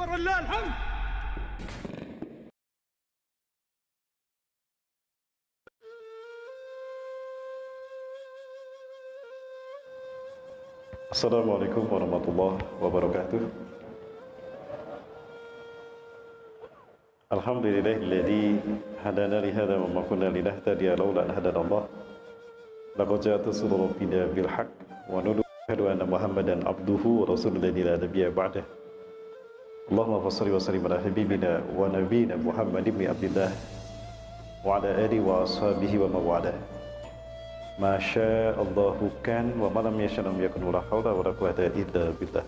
ولله الحمد. Assalamualaikum warahmatullahi wabarakatuh. Alhamdulillahilladzi hadana li hadza wa ma kunna linahtadiya laula an hadana Allah. Laqad ja'at rusulu rabbina bil haqq wa nushhadu anna Muhammadan abduhu wa rasuluhu la nabiyya ba'dah. Allahumma shalli wa sallim ala habibina wa nabiyyina Muhammad ibn Abdillah wa ala alihi wa ashabihi wa mawala. Masya Allahu kan wa malam yasha lam yakun wa la hawla wa la quwwata illa billah.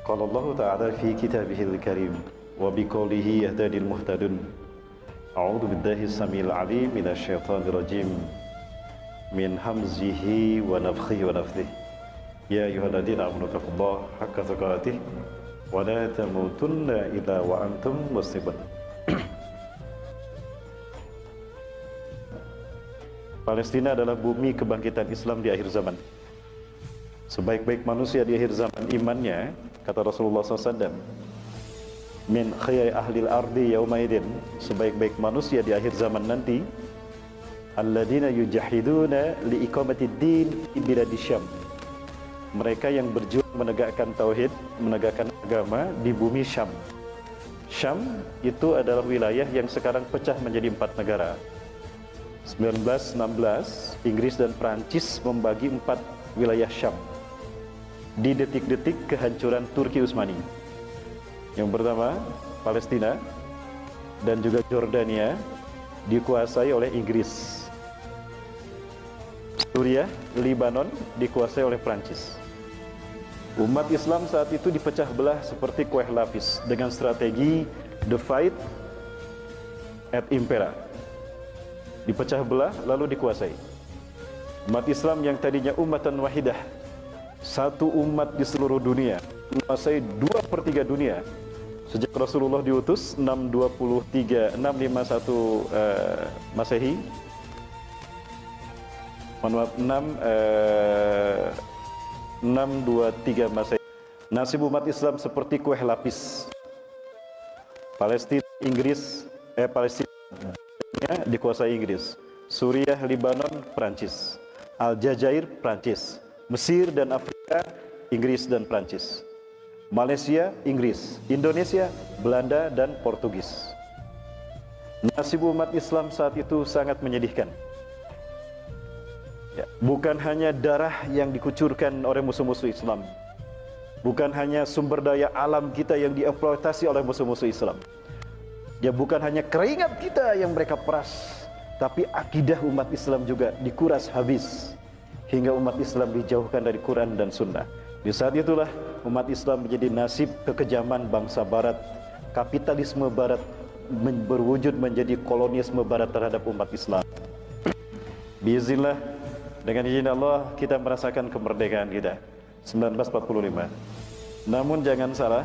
Qala Allah ta'ala fi kitabihil karim wa biqaulihi yahdadil muhtadun. A'udzu billahi samil alim minasy syaithanir rajim min hamzihi wa nafthihi wa nafthihi. Ya ayyuhalladzina amanu taqullaha haqqa tuqatih wa la tamutunna illa wa antum muslimun. Palestina adalah bumi kebangkitan Islam di akhir zaman. Sebaik-baik manusia di akhir zaman imannya, kata Rasulullah SAW, min khayai ahlil ardi yaumaidin, sebaik-baik manusia di akhir zaman nanti, alladzina yujahiduna li iqamatid din fi biladi Syam, mereka yang berjuang menegakkan tauhid, menegakkan agama di bumi Syam. Syam itu adalah wilayah yang sekarang pecah menjadi 4 negara. 1916 Inggris dan Prancis membagi 4 wilayah Syam di detik-detik kehancuran Turki Utsmani. Yang pertama, Palestina dan juga Jordania dikuasai oleh Inggris. Suriah, Lebanon dikuasai oleh Prancis. Umat Islam saat itu dipecah belah seperti kue lapis dengan strategi divide et impera. Dipecah belah lalu dikuasai. Umat Islam yang tadinya ummatan wahidah, satu umat di seluruh dunia, menguasai 2/3 dunia. Sejak Rasulullah diutus 651 Masehi. Mohon maaf, 623 Masehi. Nasib umat Islam seperti kue lapis. Palestina dikuasai Inggris. Suriah, Lebanon, Prancis. Aljazair, Prancis. Mesir dan Afrika, Inggris dan Prancis. Malaysia, Inggris. Indonesia, Belanda dan Portugis. Nasib umat Islam saat itu sangat menyedihkan. Ya, bukan hanya darah yang dikucurkan oleh musuh-musuh Islam, bukan hanya sumber daya alam kita yang dieksploitasi oleh musuh-musuh Islam, ya bukan hanya keringat kita yang mereka peras, tapi akidah umat Islam juga dikuras habis hingga umat Islam dijauhkan dari Quran dan Sunnah. Di saat itulah umat Islam menjadi nasib kekejaman bangsa Barat. Kapitalisme Barat berwujud menjadi kolonialisme Barat terhadap umat Islam. Biiznillah, dengan izin Allah kita merasakan kemerdekaan kita 1945. Namun jangan salah,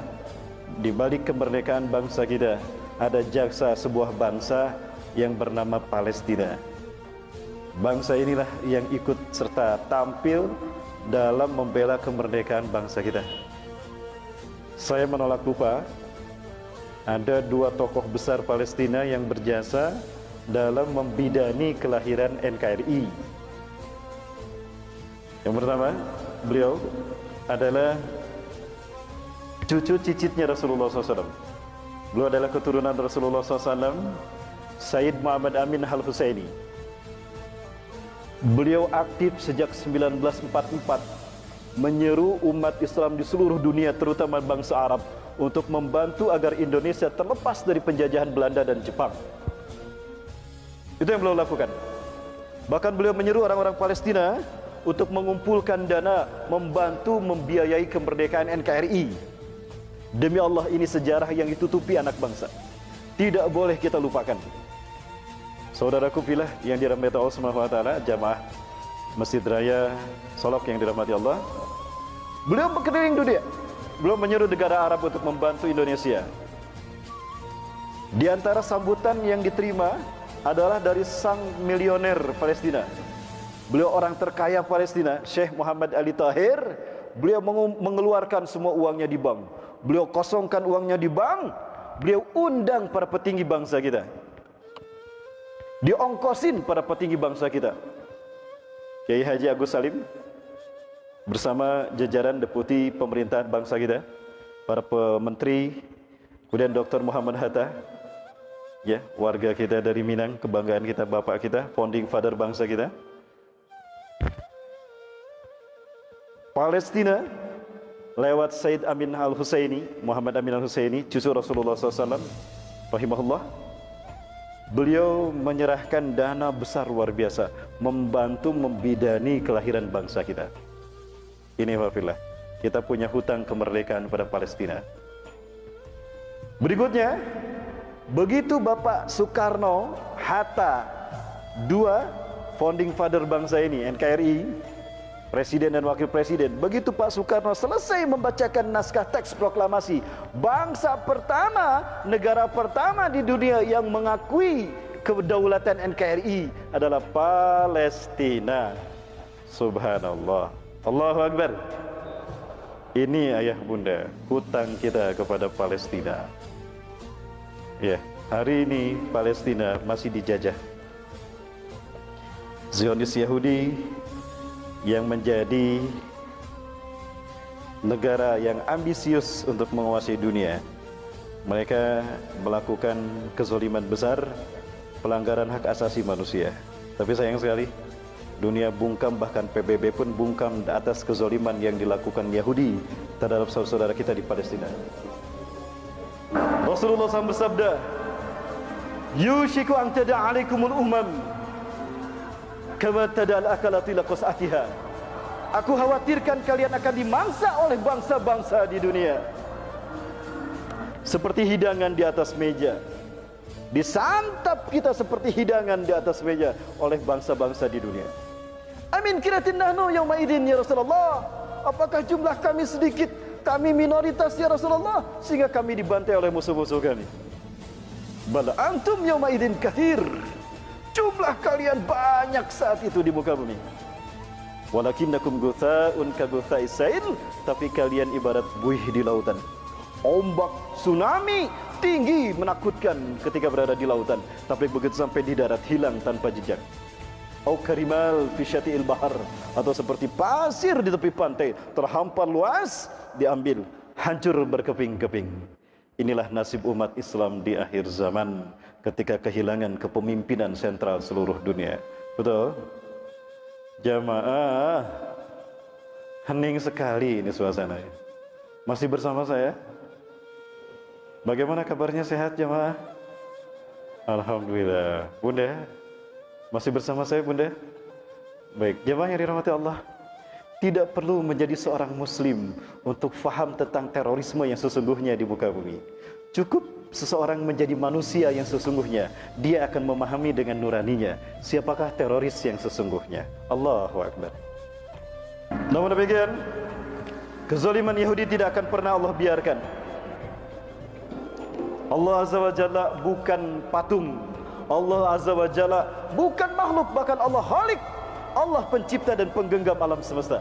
di balik kemerdekaan bangsa kita ada jaksa sebuah bangsa yang bernama Palestina. Bangsa inilah yang ikut serta tampil dalam membela kemerdekaan bangsa kita. Saya menolak lupa, ada 2 tokoh besar Palestina yang berjasa dalam membidani kelahiran NKRI. Yang pertama, beliau adalah cucu cicitnya Rasulullah SAW. Beliau adalah keturunan Rasulullah SAW, Sayyid Muhammad Amin Al-Husaini. Beliau aktif sejak 1944 menyeru umat Islam di seluruh dunia, terutama bangsa Arab, untuk membantu agar Indonesia terlepas dari penjajahan Belanda dan Jepang. Itu yang beliau lakukan. Bahkan beliau menyeru orang-orang Palestina untuk mengumpulkan dana membantu membiayai kemerdekaan NKRI. Demi Allah, ini sejarah yang ditutupi anak bangsa, tidak boleh kita lupakan. Saudaraku pilih yang dirahmati Allah Subhanahu wa taala, jamaah Masjid Raya Solok yang dirahmati Allah, beliau berkeliling dunia. Beliau menyeru negara Arab untuk membantu Indonesia. Di antara sambutan yang diterima adalah dari sang milioner Palestina. Beliau orang terkaya Palestina, Syekh Muhammad Ali Tahir. Beliau mengeluarkan semua uangnya di bank beliau kosongkan uangnya di bank, beliau undang para petinggi bangsa kita, diongkosin para petinggi bangsa kita. Kiai Haji Agus Salim bersama jajaran deputi pemerintahan bangsa kita, para menteri, kemudian Dr. Muhammad Hatta, ya, warga kita dari Minang, kebanggaan kita, bapak kita, founding father bangsa kita. Palestina lewat Said Amin Al-Husaini, Muhammad Amin Al-Husaini, cucu Rasulullah SAW, rahimahullah. Beliau menyerahkan dana besar luar biasa, membantu membidani kelahiran bangsa kita. Ini wafillah, kita punya hutang kemerdekaan pada Palestina. Berikutnya, begitu Bapak Soekarno, Hatta, dua founding father bangsa ini, NKRI, Presiden dan Wakil Presiden, begitu Pak Soekarno selesai membacakan naskah teks proklamasi, bangsa pertama, negara pertama di dunia yang mengakui kedaulatan NKRI adalah Palestina. Subhanallah, Allahu Akbar. Ini ayah bunda, hutang kita kepada Palestina. Ya, hari ini Palestina masih dijajah Zionis Yahudi yang menjadi negara yang ambisius untuk menguasai dunia. Mereka melakukan kezaliman besar, pelanggaran hak asasi manusia. Tapi sayang sekali, dunia bungkam, bahkan PBB pun bungkam atas kezaliman yang dilakukan Yahudi terhadap saudara-saudara kita di Palestina. Rasulullah SAW bersabda, "Yushiku an tada'a 'alaikumul umam kama tada'al akalati la qas'atiha." Aku khawatirkan kalian akan dimangsa oleh bangsa-bangsa di dunia seperti hidangan di atas meja. Disantap kita seperti hidangan di atas meja oleh bangsa-bangsa di dunia. Amin kiratin nahnu yauma idin ya Rasulullah. Apakah jumlah kami sedikit, kami minoritas ya Rasulullah, sehingga kami dibantai oleh musuh-musuh kami? Bal antum yauma idin katsir. Jumlah kalian banyak saat itu di muka bumi. Walakinnakum gutha'un ka gutha'is sail, tapi kalian ibarat buih di lautan. Ombak tsunami tinggi menakutkan ketika berada di lautan, tapi begitu sampai di darat hilang tanpa jejak. Au karimal fi syati'il bahar, atau seperti pasir di tepi pantai, terhampar luas, diambil, hancur berkeping-keping. Inilah nasib umat Islam di akhir zaman, ketika kehilangan kepemimpinan sentral seluruh dunia. Betul? Jamaah, hening sekali ini suasananya. Masih bersama saya? Bagaimana kabarnya, sehat jamaah? Alhamdulillah. Bunda, masih bersama saya bunda? Baik, jamaah yang dirahmati Allah, tidak perlu menjadi seorang muslim untuk faham tentang terorisme yang sesungguhnya di muka bumi. Cukup seseorang menjadi manusia yang sesungguhnya, dia akan memahami dengan nuraninya siapakah teroris yang sesungguhnya. Allahu Akbar. Namun demikian, kezaliman Yahudi tidak akan pernah Allah biarkan. Allah Azza wa Jalla bukan patung, Allah Azza wa Jalla bukan makhluk, bahkan Allah Khalik, Allah pencipta dan penggenggam alam semesta.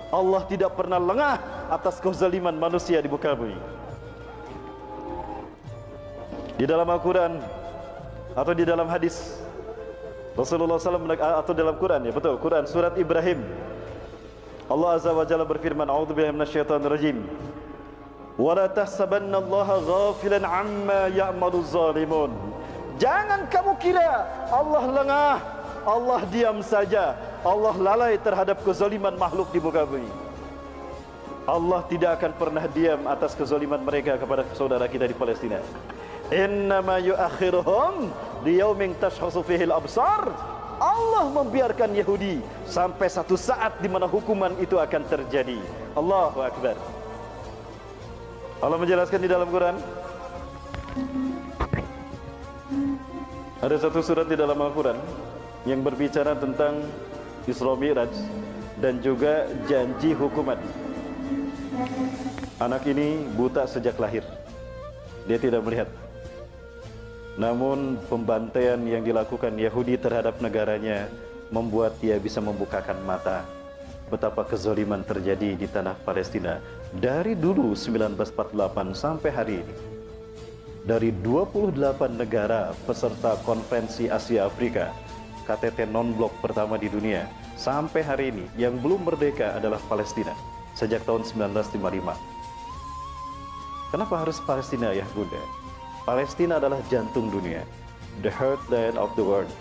Allah tidak pernah lengah atas kezaliman manusia di muka bumi. Di dalam Al-Quran atau di dalam hadis Rasulullah SAW, atau dalam Quran, ya betul, Quran surat Ibrahim, Allah Azza wa Jalla berfirman, a'udzubillahi minasyaitonir rajim, wa la tahsabannallaha ghafilan amma ya'maluz zalimun. Jangan kamu kira Allah lengah, Allah diam saja, Allah lalai terhadap kezaliman makhluk di muka bumi. Allah tidak akan pernah diam atas kezaliman mereka kepada saudara kita di Palestina. Innama yu'akhiruhum liyaumin tashkhasu fihi al-absar. Allah membiarkan Yahudi sampai satu saat di mana hukuman itu akan terjadi. Allahu Akbar. Allah menjelaskan di dalam Quran. Ada satu surat di dalam Al-Quran yang berbicara tentang Isra Mi'raj dan juga janji hukuman. Anak ini buta sejak lahir, dia tidak melihat. Namun pembantaian yang dilakukan Yahudi terhadap negaranya membuat dia bisa membukakan mata. Betapa kezaliman terjadi di tanah Palestina Dari dulu 1948 sampai hari ini, dari 28 negara peserta konferensi Asia Afrika, KTT non-blok pertama di dunia, sampai hari ini yang belum merdeka adalah Palestina sejak tahun 1955. Kenapa harus Palestina ya Bunda? Palestina adalah jantung dunia, the heartland of the world.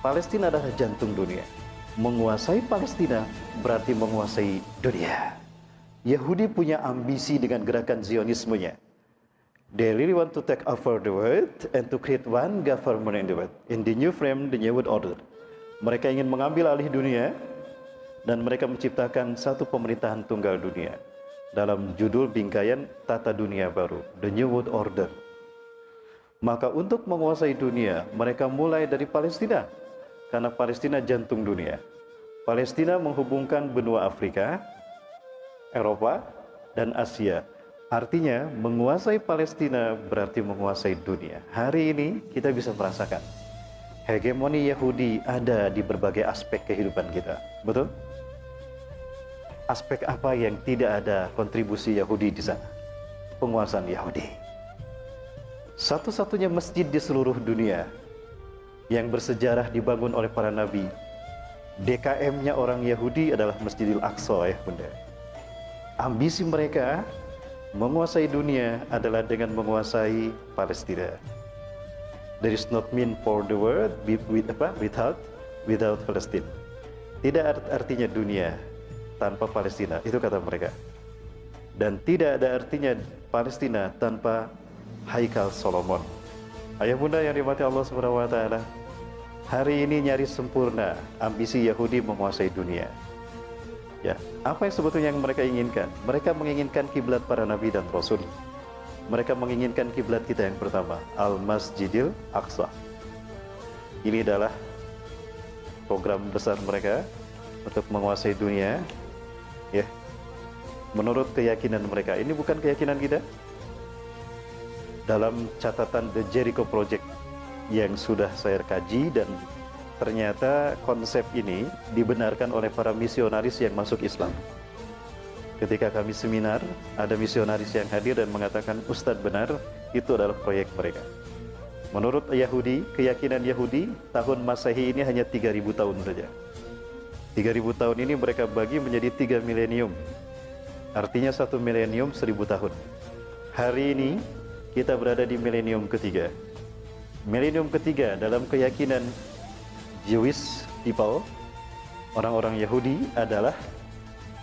Palestina adalah jantung dunia. Menguasai Palestina berarti menguasai dunia. Yahudi punya ambisi dengan gerakan Zionismenya. They really want to take over the world and to create one government in the world. In the new frame, the new world order. Mereka ingin mengambil alih dunia dan mereka menciptakan satu pemerintahan tunggal dunia. Dalam judul bingkaian Tata Dunia Baru, the new world order. Maka untuk menguasai dunia, mereka mulai dari Palestina. Karena Palestina jantung dunia. Palestina menghubungkan benua Afrika, Eropa, dan Asia. Artinya, menguasai Palestina berarti menguasai dunia. Hari ini kita bisa merasakan hegemoni Yahudi ada di berbagai aspek kehidupan kita. Betul? Aspek apa yang tidak ada kontribusi Yahudi di sana? Penguasaan Yahudi. Satu-satunya masjid di seluruh dunia yang bersejarah dibangun oleh para nabi. DKM-nya orang Yahudi adalah Masjidil Aqsa ya Bunda. Ambisi mereka menguasai dunia adalah dengan menguasai Palestina. There is not mean for the world without Palestine. Tidak artinya dunia tanpa Palestina, itu kata mereka. Dan tidak ada artinya Palestina tanpa Haikal Solomon. Ayah bunda yang dirahmati Allah Subhanahu wa taala, hari ini nyaris sempurna ambisi Yahudi menguasai dunia. Ya, apa yang sebetulnya yang mereka inginkan? Mereka menginginkan kiblat para nabi dan rasul. Mereka menginginkan kiblat kita yang pertama, Al-Masjidil Aqsa. Ini adalah program besar mereka untuk menguasai dunia. Ya, menurut keyakinan mereka, ini bukan keyakinan kita. Dalam catatan The Jericho Project yang sudah saya kaji, dan ternyata konsep ini dibenarkan oleh para misionaris yang masuk Islam. Ketika kami seminar, ada misionaris yang hadir dan mengatakan, Ustadz benar, itu adalah proyek mereka. Menurut Yahudi, keyakinan Yahudi, tahun Masehi ini hanya 3.000 tahun saja. 3.000 tahun ini mereka bagi menjadi 3 milenium. Artinya 1 milenium 1.000 tahun. Hari ini kita berada di milenium ketiga. Milenium ketiga dalam keyakinan Jewish people, orang-orang Yahudi, adalah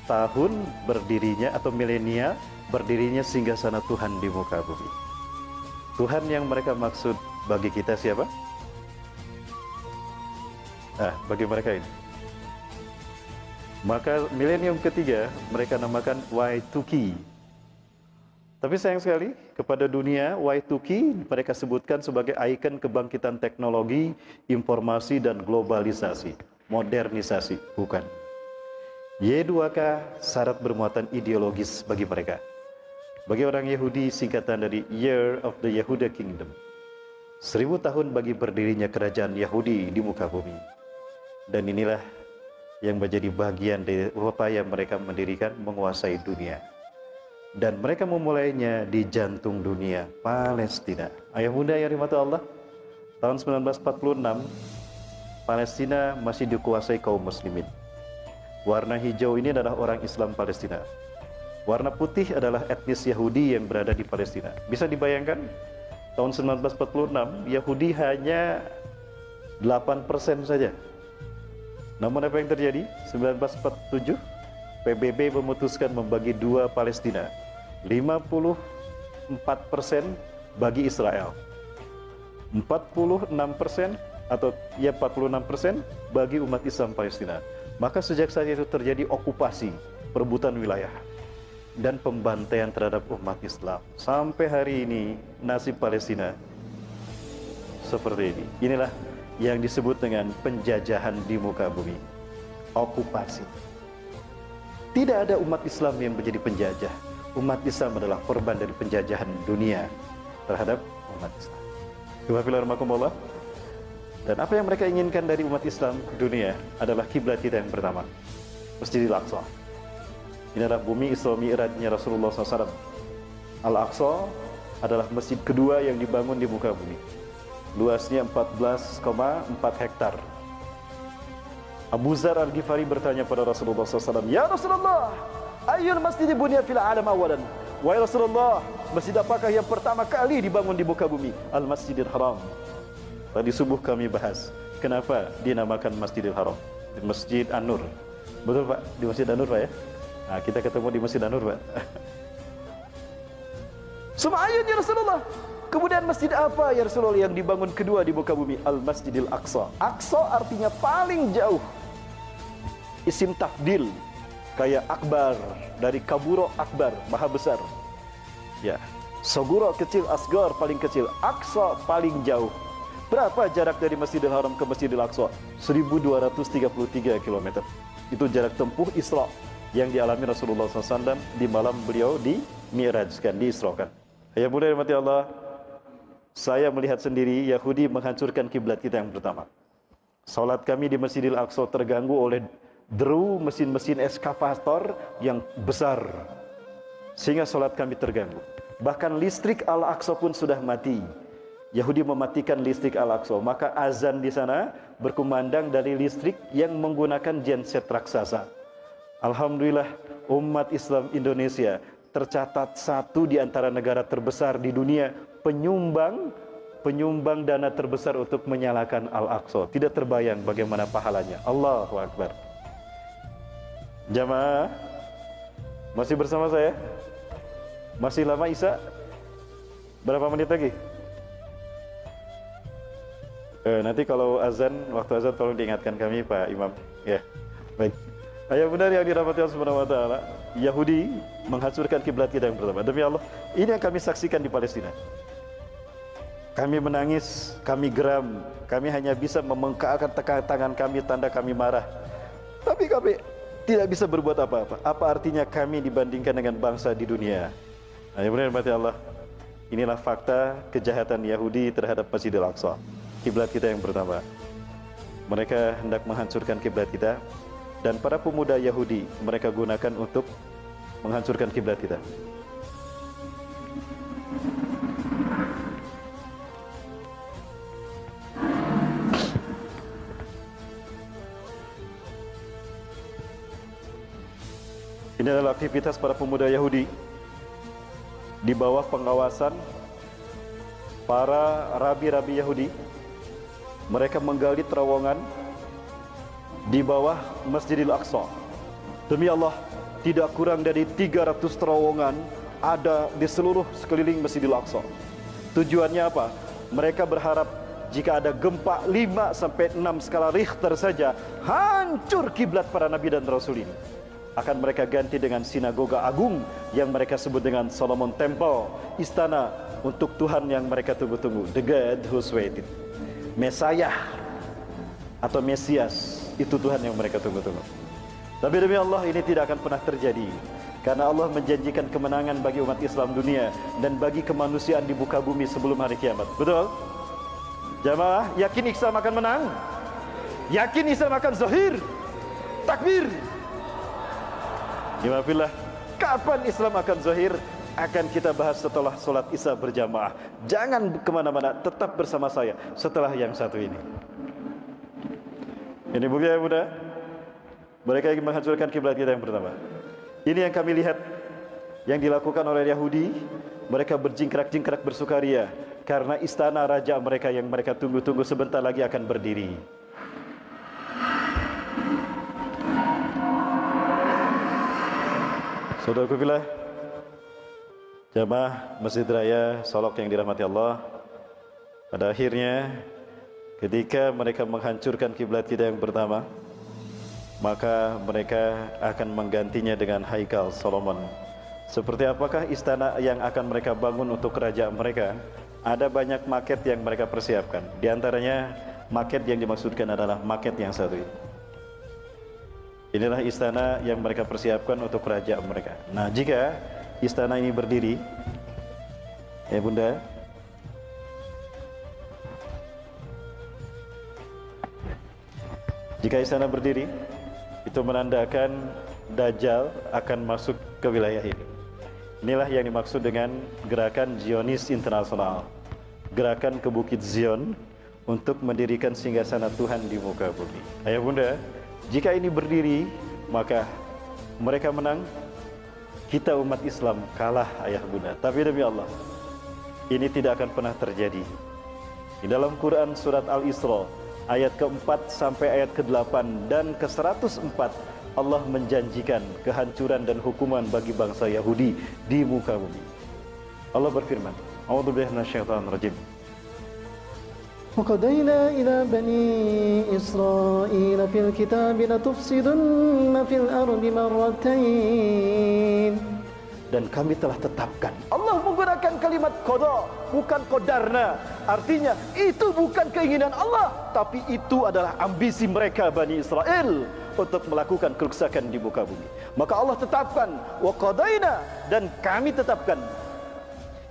tahun berdirinya atau milenia berdirinya singgasana Tuhan di muka bumi. Tuhan yang mereka maksud bagi kita siapa? Bagi mereka ini. Maka milenium ketiga mereka namakan Y2K. Tapi sayang sekali, kepada dunia Y2K mereka sebutkan sebagai ikon kebangkitan teknologi, informasi, dan globalisasi, modernisasi. Bukan. Y2K syarat bermuatan ideologis bagi mereka. Bagi orang Yahudi, singkatan dari Year of the Yehuda Kingdom. 1000 tahun bagi berdirinya kerajaan Yahudi di muka bumi. Dan inilah yang menjadi bagian dari upaya mereka mendirikan, menguasai dunia. Dan mereka memulainya di jantung dunia, Palestina. Ayah bunda yang dirahmati Allah, tahun 1946 Palestina masih dikuasai kaum muslimin. Warna hijau ini adalah orang Islam Palestina. Warna putih adalah etnis Yahudi yang berada di Palestina. Bisa dibayangkan, tahun 1946 Yahudi hanya 8% saja. Namun apa yang terjadi? 1947 PBB memutuskan membagi dua Palestina, 54% bagi Israel, 46% atau 46% bagi umat Islam Palestina. Maka sejak saat itu terjadi okupasi, perebutan wilayah, dan pembantaian terhadap umat Islam. Sampai hari ini nasib Palestina seperti ini. Inilah yang disebut dengan penjajahan di muka bumi, okupasi. Tidak ada umat Islam yang menjadi penjajah. Umat Islam adalah korban dari penjajahan dunia terhadap umat Islam. Bismillahirrahmanirrahim. Dan apa yang mereka inginkan dari umat Islam dunia adalah kiblat kita yang pertama, Masjidil Aqsa. Ini adalah bumi Isra Mi'rajnya Rasulullah SAW. Al-Aqsa adalah masjid kedua yang dibangun di muka bumi. Luasnya 14,4 hektar. Abu Zar Al-Ghifari bertanya pada Rasulullah SAW, "Ya Rasulullah, ayyul masjid bunya fil alam awalan?" Wahai Rasulullah, masjid apakah yang pertama kali dibangun di muka bumi? Al-Masjidil Haram. Tadi subuh kami bahas kenapa dinamakan Masjidil Haram. Di Masjid An-Nur. Betul Pak? Di Masjid An-Nur Pak ya? Nah, kita ketemu di Masjid An-Nur Pak. Sumayun ya Rasulullah. Kemudian masjid apa ya Rasulullah yang dibangun kedua di muka bumi? Al-Masjidil Aqsa. Aqsa artinya paling jauh. Isim tafdil, kayak akbar, dari kaburo akbar, maha besar. Ya, soguro kecil, asgar paling kecil, Aqsa paling jauh. Berapa jarak dari Masjidil Haram ke Masjidil Aqsa? 1233 km. Itu jarak tempuh Isra yang dialami Rasulullah SAW di malam beliau di Mi'rajkan, diisrakan. Ya mudah dirahmati Allah, saya melihat sendiri Yahudi menghancurkan kiblat kita yang pertama. Salat kami di Masjidil Aqsa terganggu oleh deru mesin-mesin eskavator yang besar, sehingga salat kami terganggu. Bahkan listrik Al-Aqsa pun sudah mati. Yahudi mematikan listrik Al-Aqsa, maka azan di sana berkumandang dari listrik yang menggunakan genset raksasa. Alhamdulillah, umat Islam Indonesia tercatat satu di antara negara terbesar di dunia penyumbang dana terbesar untuk menyalakan Al-Aqsa. Tidak terbayang bagaimana pahalanya. Allahu Akbar. Jamaah, masih bersama saya? Masih lama Isya? Berapa menit lagi? Nanti kalau azan, waktu azan tolong diingatkan kami Pak Imam. Ya, baik. Ayah benar yang dirahmati Allah Subhanahu wa taala, Yahudi menghancurkan kiblat kita yang pertama. Demi Allah, ini yang kami saksikan di Palestina. Kami menangis, kami geram, kami hanya bisa membengkakkan tangan kami tanda kami marah. Tapi kami tidak bisa berbuat apa-apa. Apa artinya kami dibandingkan dengan bangsa di dunia? Ayah benar dirahmati Allah. Inilah fakta kejahatan Yahudi terhadap Masjidil Aqsa, kiblat kita yang pertama. Mereka hendak menghancurkan kiblat kita, dan para pemuda Yahudi mereka gunakan untuk menghancurkan kiblat kita. Ini adalah aktivitas para pemuda Yahudi di bawah pengawasan para rabi-rabi Yahudi. Mereka menggali terowongan di bawah Masjidil Aqsa. Demi Allah, tidak kurang dari 300 terowongan ada di seluruh sekeliling Masjidil Aqsa. Tujuannya apa? Mereka berharap jika ada gempa 5 sampai 6 skala Richter saja, hancur kiblat para nabi dan rasul ini. Akan mereka ganti dengan sinagoga agung yang mereka sebut dengan Solomon Temple, istana untuk Tuhan yang mereka tunggu-tunggu, the God who's waiting. Mesiah atau Mesias, itu Tuhan yang mereka tunggu-tunggu. Tapi demi Allah, ini tidak akan pernah terjadi, karena Allah menjanjikan kemenangan bagi umat Islam dunia dan bagi kemanusiaan di muka bumi sebelum hari kiamat. Betul? Jamaah, yakin Islam akan menang? Yakin Islam akan zahir? Takbir! Alhamdulillah, kapan Islam akan zahir? Akan kita bahas setelah sholat Isya berjamaah. Jangan kemana-mana, tetap bersama saya setelah yang satu ini. Ini bukti ya muda. Mereka ingin menghancurkan kiblat kita yang pertama. Ini yang kami lihat yang dilakukan oleh Yahudi. Mereka berjingkrak-jingkrak bersukaria karena istana raja mereka yang mereka tunggu-tunggu sebentar lagi akan berdiri. Saudaraku billah, jamaah Masjid Raya Solok yang dirahmati Allah, pada akhirnya ketika mereka menghancurkan kiblat kita yang pertama, maka mereka akan menggantinya dengan Haikal Solomon. Seperti apakah istana yang akan mereka bangun untuk kerajaan mereka? Ada banyak maket yang mereka persiapkan. Di antaranya maket yang dimaksudkan adalah maket yang satu ini. Inilah istana yang mereka persiapkan untuk kerajaan mereka. Nah, jika istana ini berdiri, ya bunda, jika istana berdiri, itu menandakan Dajjal akan masuk ke wilayah ini. Inilah yang dimaksud dengan gerakan Zionis internasional, gerakan ke Bukit Zion untuk mendirikan singgasana Tuhan di muka bumi. Ayah bunda, jika ini berdiri, maka mereka menang, kita umat Islam kalah ayah bunda. Tapi demi Allah, ini tidak akan pernah terjadi. Di dalam Quran surat Al-Isra ayat ke-4 sampai ayat ke-8 dan ke-104, Allah menjanjikan kehancuran dan hukuman bagi bangsa Yahudi di muka bumi. Allah berfirman, A'udzubillahi minasyaitonir rajim. وَقَضَيْنَا إِلَى بَنِي إِسْرَائِيلَ فِي الْكِتَابِ لَتُفْسِدُنَّ فِي الْأَرْضِ مَرَّتَيْنِ. Dan kami telah tetapkan. Allah menggunakan kalimat qada, bukan qadarna. Artinya itu bukan keinginan Allah, tapi itu adalah ambisi mereka Bani Israel untuk melakukan kerusakan di muka bumi. Maka Allah tetapkan, wa qadaina, dan kami tetapkan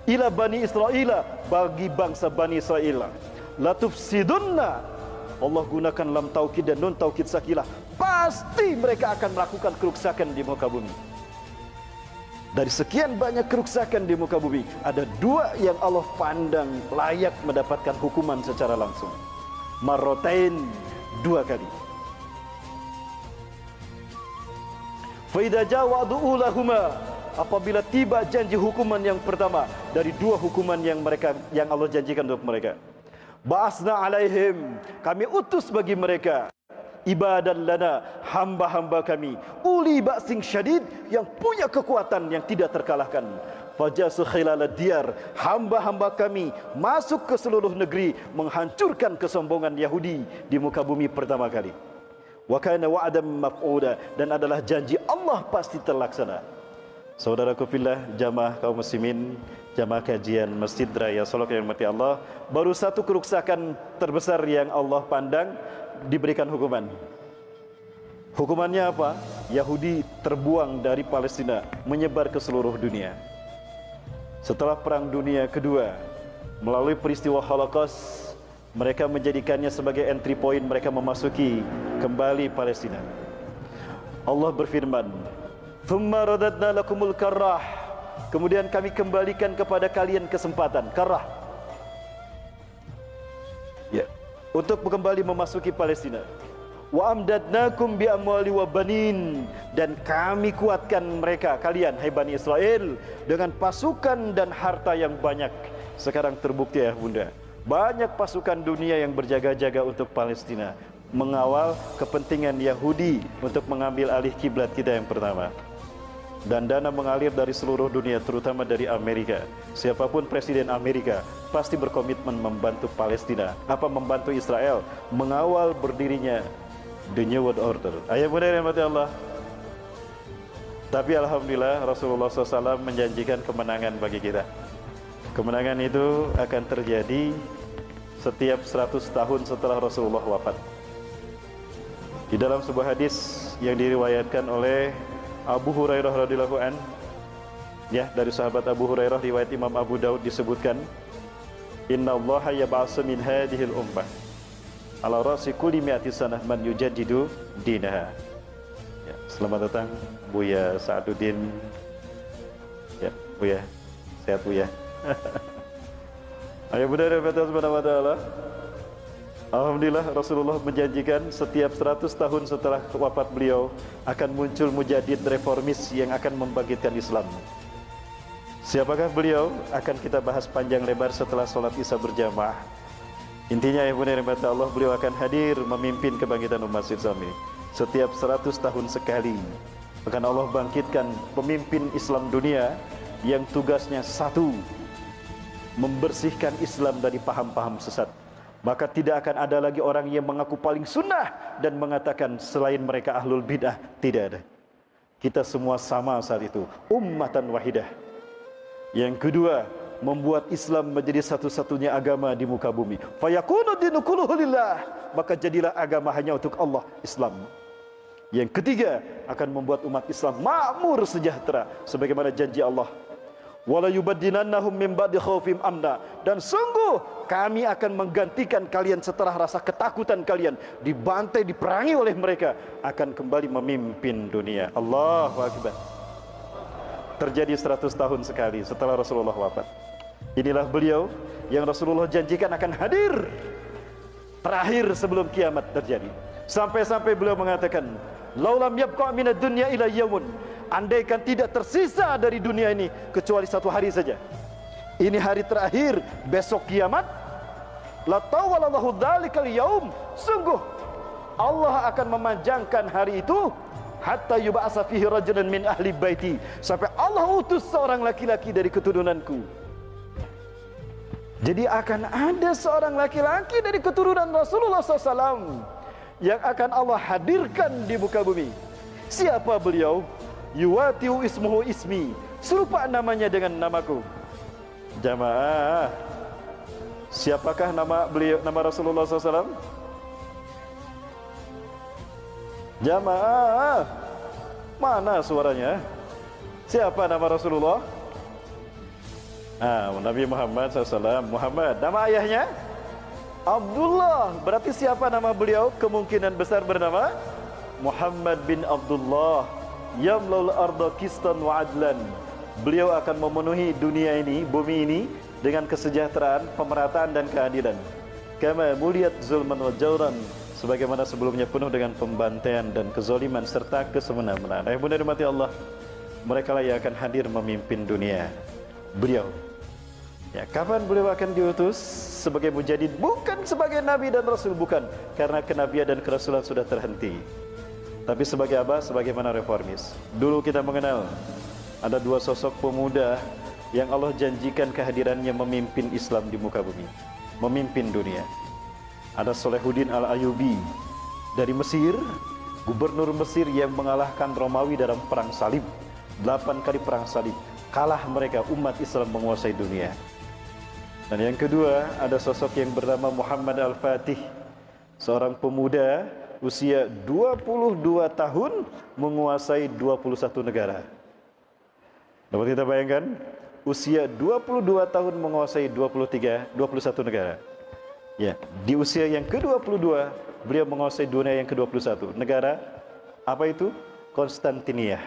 ila Bani Israel, bagi bangsa Bani Israel, la tufsidunna. Allah gunakan lam taukid dan nun taukid sakilah. Pasti mereka akan melakukan kerusakan di muka bumi. Dari sekian banyak kerusakan di muka bumi, ada dua yang Allah pandang layak mendapatkan hukuman secara langsung. Marrotain, dua kali. Fa idza jaa wa'du'ulahuma, apabila tiba janji hukuman yang pertama dari dua hukuman yang Allah janjikan untuk mereka. Ba'asna alaihim, kami utus bagi mereka ibadan lana, hamba-hamba kami, uli ba'sin syadid, yang punya kekuatan yang tidak terkalahkan. Fajasu khilalad diyar, hamba-hamba kami masuk ke seluruh negeri menghancurkan kesombongan Yahudi di muka bumi pertama kali. Wa kana wa'dan maf'uda, dan adalah janji Allah pasti terlaksana. Saudaraku fillah, jamaah kaum muslimin, jamaah kajian Masjid Raya Solok yang mati Allah, baru satu kerusakan terbesar yang Allah pandang diberikan hukuman. Hukumannya apa? Yahudi terbuang dari Palestina, menyebar ke seluruh dunia. Setelah Perang Dunia Kedua, melalui peristiwa Holocaust, mereka menjadikannya sebagai entry point mereka memasuki kembali Palestina. Allah berfirman, "Tsumma radadna lakumul karrah." Kemudian kami kembalikan kepada kalian kesempatan, karrah. Ya, untuk kembali memasuki Palestina. Wa amdadnakum bi amwali wa banin, dan kami kuatkan mereka, kalian hai Bani Israel, dengan pasukan dan harta yang banyak. Sekarang terbukti ya bunda, banyak pasukan dunia yang berjaga-jaga untuk Palestina, mengawal kepentingan Yahudi untuk mengambil alih kiblat kita yang pertama. Dan dana mengalir dari seluruh dunia, terutama dari Amerika. Siapapun presiden Amerika pasti berkomitmen membantu Palestina, membantu Israel, mengawal berdirinya the New World Order. Ayah bunda yang mati Allah. Tapi alhamdulillah Rasulullah SAW menjanjikan kemenangan bagi kita. Kemenangan itu akan terjadi setiap 100 tahun setelah Rasulullah wafat. Di dalam sebuah hadis yang diriwayatkan oleh Abu Hurairah radhiyallahu an, ya, dari sahabat Abu Hurairah, riwayat Imam Abu Daud disebutkan, innallaha yab'atsu min hadhil ummah ala ra'si kulli mi'ati sanah man yujaddidu dinaha. Ya, selamat datang Buya Sa'aduddin. Ya, Buya, sehat Buya. Ayo bunda rahmatullah subhanahu wa ta'ala. Alhamdulillah Rasulullah menjanjikan setiap 100 tahun setelah wafat beliau akan muncul mujadid reformis yang akan membangkitkan Islam. Siapakah beliau? Akan kita bahas panjang lebar setelah sholat Isya berjamaah. Intinya ya bunda rahmat Allah, beliau akan hadir memimpin kebangkitan umat Islam ini. Setiap 100 tahun sekali akan Allah bangkitkan pemimpin Islam dunia yang tugasnya satu, membersihkan Islam dari paham-paham sesat. Maka tidak akan ada lagi orang yang mengaku paling sunnah dan mengatakan selain mereka ahlul bid'ah. Tidak ada. Kita semua sama saat itu, ummatan wahidah. Yang kedua, membuat Islam menjadi satu-satunya agama di muka bumi. Fayakunu dinu kulluhu lillah, maka jadilah agama hanya untuk Allah, Islam. Yang ketiga, akan membuat umat Islam makmur sejahtera sebagaimana janji Allah. Wala yubaddilannahum min ba'di khaufihim amna. Dan sungguh kami akan menggantikan kalian setelah rasa ketakutan kalian dibantai, diperangi oleh mereka, akan kembali memimpin dunia. Allahu Akbar. Terjadi 100 tahun sekali setelah Rasulullah wafat. Inilah beliau yang Rasulullah janjikan akan hadir terakhir sebelum kiamat terjadi. Sampai-sampai beliau mengatakan, laulam yabqa minad dunya ila yaumun, andaikan tidak tersisa dari dunia ini kecuali satu hari saja, ini hari terakhir, besok kiamat, la tawalallahu dzalikal yaum, sungguh Allah akan memanjangkan hari itu, hatta yub'atsa fihi rajulun min ahli baiti, sampai Allah utus seorang laki-laki dari keturunanku. Jadi akan ada seorang laki-laki dari keturunan Rasulullah SAW yang akan Allah hadirkan di muka bumi. Siapa beliau? Yuwatiu ismuhu ismi, serupa namanya dengan namaku. Jamaah, siapakah nama beliau, nama Rasulullah SAW? Jamaah, mana suaranya? Siapa nama Rasulullah? Nabi Muhammad SAW. Muhammad, nama ayahnya? Abdullah. Berarti siapa nama beliau? Kemungkinan besar bernama Muhammad bin Abdullah. Yamlul arda qistan wa adlan. Beliau akan memenuhi dunia ini, bumi ini, dengan kesejahteraan, pemerataan dan keadilan. Kama muliyat zulman wa jawran, sebagaimana sebelumnya penuh dengan pembantaian dan kezaliman serta kesemena-menaan. Ayah bunda dimati Allah, mereka lah yang akan hadir memimpin dunia. Beliau. Ya, kapan beliau akan diutus? Sebagai mujadid, bukan sebagai nabi dan rasul, bukan, karena kenabian dan kerasulan sudah terhenti. Tapi sebagai apa? Sebagaimana reformis. Dulu kita mengenal ada dua sosok pemuda yang Allah janjikan kehadirannya memimpin Islam di muka bumi, memimpin dunia. Ada Salahuddin Al-Ayyubi dari Mesir, gubernur Mesir yang mengalahkan Romawi dalam perang salib. 8 kali perang salib, kalah mereka, umat Islam menguasai dunia. Dan yang kedua, ada sosok yang bernama Muhammad Al-Fatih, seorang pemuda usia 22 tahun menguasai 21 negara. Dapat kita bayangkan? Usia 22 tahun menguasai 21 negara. Ya, di usia yang ke-22 beliau menguasai dunia yang ke-21. Negara apa itu? Konstantinia.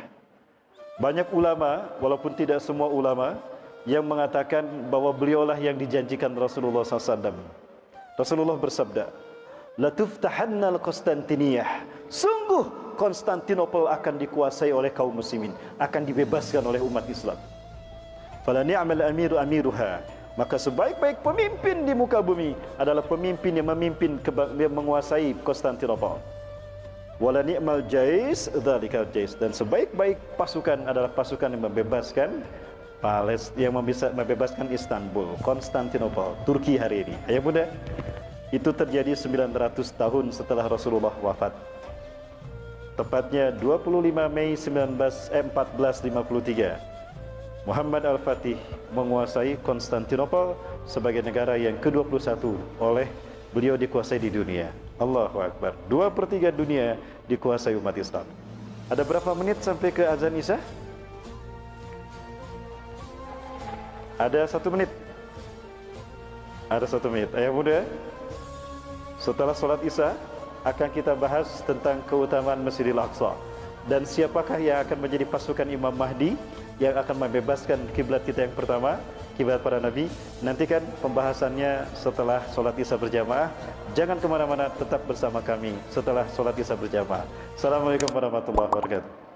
Banyak ulama, walaupun tidak semua ulama, yang mengatakan bahwa beliaulah yang dijanjikan Rasulullah SAW. Rasulullah bersabda, la tuftahanna al-Konstantiniyah, sungguh Konstantinopel akan dikuasai oleh kaum muslimin, akan dibebaskan oleh umat Islam. Fala ni'mal amiru amiruha, maka sebaik-baik pemimpin di muka bumi adalah pemimpin yang menguasai Konstantinopel. Wala ni'mal jais dzalikal jais, dan sebaik-baik pasukan adalah pasukan yang membebaskan Palestina, yang bisa membebaskan Istanbul, Konstantinopel, Turki hari ini. Ayah bunda, itu terjadi 900 tahun setelah Rasulullah wafat. Tepatnya 25 Mei 1453, Muhammad Al-Fatih menguasai Konstantinopel sebagai negara yang ke-21 oleh beliau dikuasai di dunia. Allahu Akbar. 2/3 dunia dikuasai umat Islam. Ada berapa menit sampai ke azan Isya? Ada 1 menit. Ada 1 menit. Ayah muda, setelah sholat Isya akan kita bahas tentang keutamaan Masjidil Aqsa dan siapakah yang akan menjadi pasukan Imam Mahdi yang akan membebaskan kiblat kita yang pertama, kiblat para nabi. Nantikan pembahasannya setelah sholat Isya berjamaah. Jangan kemana-mana, tetap bersama kami setelah sholat Isya berjamaah. Assalamualaikum warahmatullahi wabarakatuh.